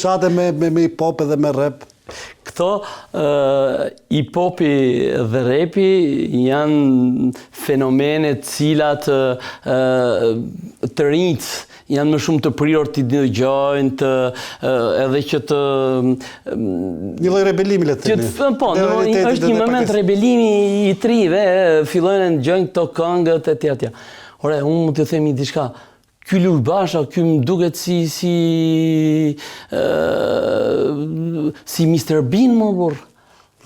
Shate me hip-hop edhe me rap. Këto hip-hopi dhe rapi janë fenomene cilat të rinjt janë më shumë të prirur t'i dëgjojnë, edhe që të... Një lloj rebelimi, le të themi. Po, është një moment rebelimi i trive, fillojnë në dëgjojnë këto këngët e tja. Ore, unë më të themi diçka, ky Lul Basha, ky më duket si Mr. Bean, më burr.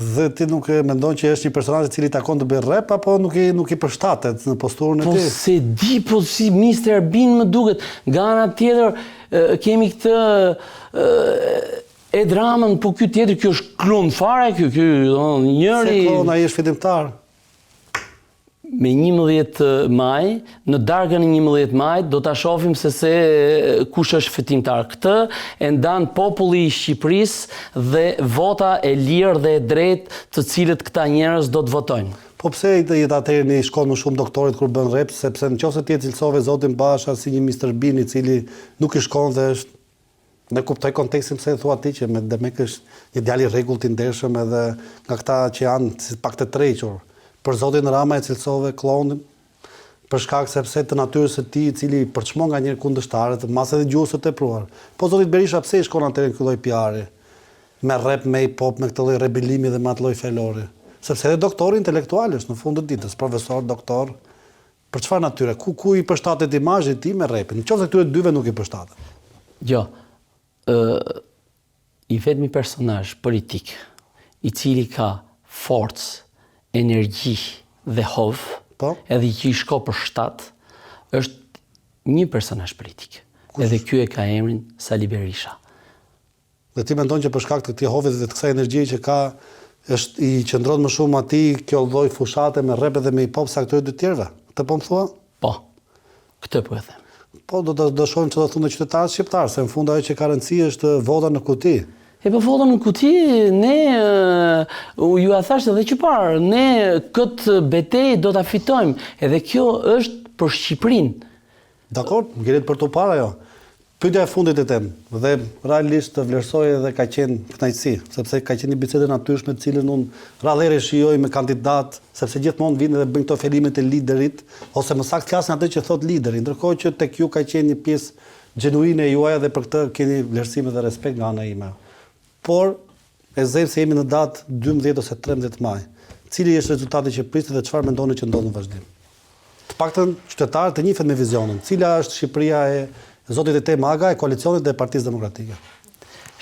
Dhe ti nuk e mendon që është një personazh i cili takon të bëjë rap, apo nuk i përshtatet në posturën e tij? Po se di, po si Mr. Bean më duket. Nga ana tjetër kemi këtë Ed Ramën, po ky tjetër, ky është klon fare, ky njëri. Se klon, ai është fitimtar. Me 11 maj, në darkën e 11 maj, do ta shohim se kush është fitimtar. Këtë e ndan populli i Shqipërisë dhe vota e lirë dhe e drejtë të cilët këta njerëz do të votojnë. Po pse jetë atëherë i shkon më shumë doktorit kur bën rap, sepse nëse ti e cilësove zotin Basha si një Mr. Bean i cili nuk i shkon dhe është, ne kuptoj kontekstin pse e thua ti që me demek është një djalë i rregullt i ndershëm edhe nga këta që janë si pak të trequr. Për zotin Rama e cilësove klonin, për shkak sepse të natyrës së tij, i cili përçmon nga njëri kundërshtarët, mas edhe gjuhës së tepruar. Po zotit Berisha pse i shkon atëherë ky lloj PR-i? Me rap, me hip-hop, me këtë lloj rebelimi dhe me atë lloj folori. Sepse edhe doktori intelektual është në fund të ditës, profesor, doktor. Për çfarë natyre? Ku i përshtatet imazhi i tij me rapin? Nëse këtyre dyve nuk i përshtatet. Jo. I vetmi personazh politik i cili ka forcë, energji dhe hov, edhe që i shko për shtat, është një personazh politik. Edhe ky e ka emrin Sali Berisha. Dhe ti mendon që për shkak të këtij hovi dhe të kësaj energjie që ka, i qëndron më shumë atij kjo lloj fushate me rap dhe me hip-hop sa këto dy tjerëve? Këtë po më thua? Po. Këtë po e them. Po do shohim çfarë do thonë qytetarët shqiptar, se në fund ajo që ka rëndësi është vota në kuti. E po votën në kuti, ne, ju a thashtë edhe që parë, ne këtë betejë do ta fitojmë, edhe kjo është për Shqipërinë. Dakor, ngjelet për të parë ajo. Pyetja e fundit e tem, dhe realisht të vlerësoj edhe ka qenë kënaqësi, sepse ka qenë një bisedë natyrshme të cilën unë rrallëre shijoj me kandidat, sepse gjithmonë vinë dhe bëjnë këto felimet e liderit, ose më saktë flasin atë që thot lideri, ndërkohë që tek ju ka qenë një pjesë gjenuine e juaja dhe për këtë keni vlerësim dhe respekt nga ana ime. Por e them se jemi në datë 12 ose 13 maj. Cili është rezultati që prisni dhe çfarë mendoni që ndodh në vazhdim? Të paktën qytetarët e njihen me vizionin. Cila është Shqipëria e zotit e Maga, e koalicionit dhe e Partisë Demokratike?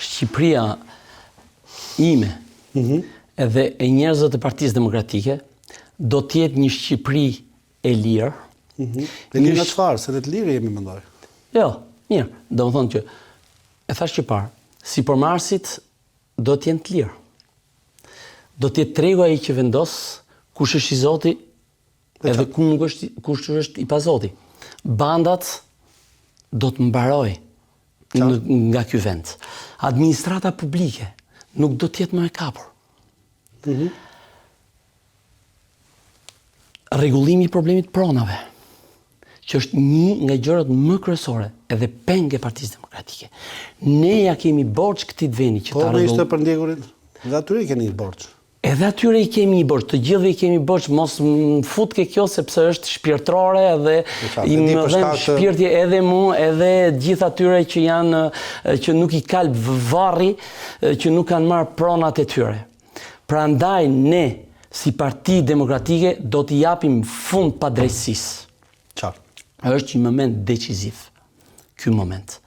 Shqipëria ime edhe e njerëzve të Partisë Demokratike do të jetë një Shqipëri e lirë. E lirë nga çfarë? Se të lirë jemi mendoj. Jo, mirë. Domethënë që e thash që parë, si përmarrësit do të jenë të lirë. Do të jetë tregu ai që vendos kush është i zoti edhe kush është i pazoti. Bandat do të mbaroj nga ky vend. Administrata publike nuk do të jetë më e kapur. Rregullimi i problemit pronave, që është një nga gjërat më kryesore edhe penge e Partisë Demokratike. Ne ja kemi borxh këtij vendi që ta rregullojmë. Po ishte për ndjekurin. Dhe atyre i keni një borxh. Edhe atyre i kemi një borxh, të gjithëve i kemi borxh, mos më fut ke kjo sepse është shpirtërore dhe i më dhem shpirti edhe mua, edhe gjithë atyre që janë që nuk i kalb varri, që nuk kanë marrë pronat e tyre. Prandaj ne si Parti Demokratike do t'i japim fund padrejtësisë. Qartë. Është një moment decisiv, ky moment.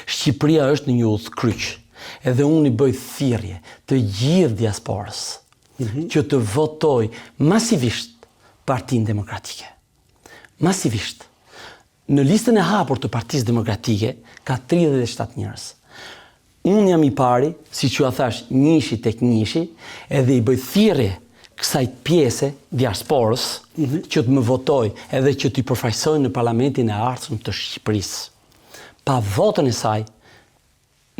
Shqipëria është në një udhkryq, edhe unë i bëj thirrje të gjithë diasporës që të votoj masivisht Partinë Demokratike. Masivisht. Në listën e hapur të Partisë Demokratike ka 37 njerëz. Unë jam i pari, siç ju thash, njëshi tek njëshi, edhe i bëj thirrje kësaj pjese diasporës që të më votoj edhe që t'i përfaqësoj në parlamentin e ardhshëm të Shqipërisë. Pa votën e saj,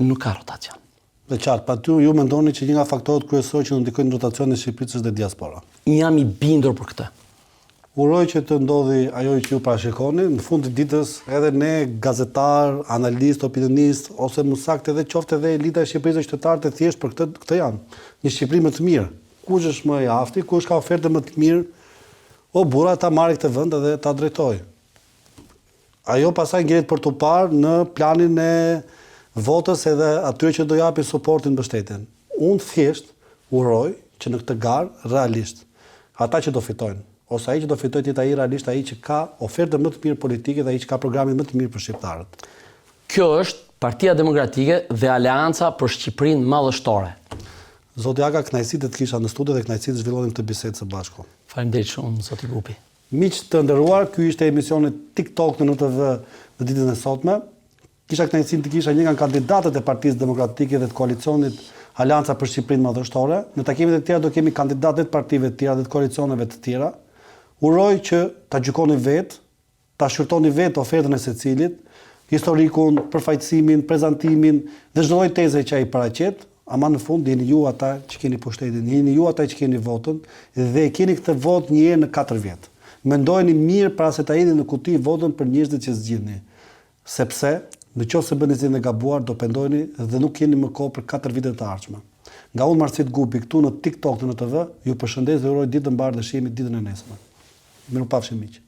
nuk ka rotacion. Dhe qartë, pa ty ju mendoni që një nga faktorët kryesorë që ndikojnë rotacionin e Shqipërisë është dhe diaspora? Jam i bindur për këtë. Uroj që të ndodhi ajo që ju parashikoni, në fund të ditës edhe ne gazetar, analist, opinionist, ose më saktë edhe qoftë edhe elita e Shqipërisë, qytetarët e thjesht për këtë janë. Një Shqipëri më të mirë. Kush është më i afti, kush ka ofertë më të mirë, o burra ta marrë këtë vend dhe ta drejtoj. Ajo pasaj ngjelet për të parë në planin e votës edhe atyre që do japin suportin mbështetjen. Unë thjesht uroj që në këtë garë realisht ata që do fitojnë, ose ai që do fitojë të jetë ai realisht ai që ka ofertë më të mirë politike dhe ai që ka programin më të mirë për shqiptarët. Kjo është Partia Demokratike dhe Aleanca për Shqipërinë Madhështore. Zoti Aga, kënaqësi të kisha në studio dhe kënaqësi të zhvillonim këtë bisedë së bashku. Faleminderit shumë, zoti Gupi. Miq të nderuar, ky ishte emisioni TikTok në NTV në ditën e sotme. Kisha kënaqësinë të kisha një nga kandidatët e Partisë Demokratike dhe të koalicionit Aleanca për Shqipërinë Madhështore. Në takimet e tjera do kemi kandidatë të partive të tjera dhe të koalicioneve të tjera. Uroj që ta gjykoni vetë, ta shqyrtoni vetë ofertën e secilit, historikun, përfaqësimin, prezantimin dhe çdo lloj teze që ai paraqet, ama në fund jeni ju ata që keni pushtetin, jeni ju ata që keni votën dhe keni këtë votë një herë në 4 vjet. Mendojeni mirë para se ta hedhni në kuti votën për njerëzit që zgjidhni, sepse nëse bëni zgjedhjen e gabuar do pendojeni dhe nuk keni më kohë për 4 vite të ardhshme. Nga unë Marcit Gupi këtu në TikTok dhe në TV, ju përshëndes dhe uroj ditë të mbarë dhe shihemi ditën e nesërme. Mirupafshim miq.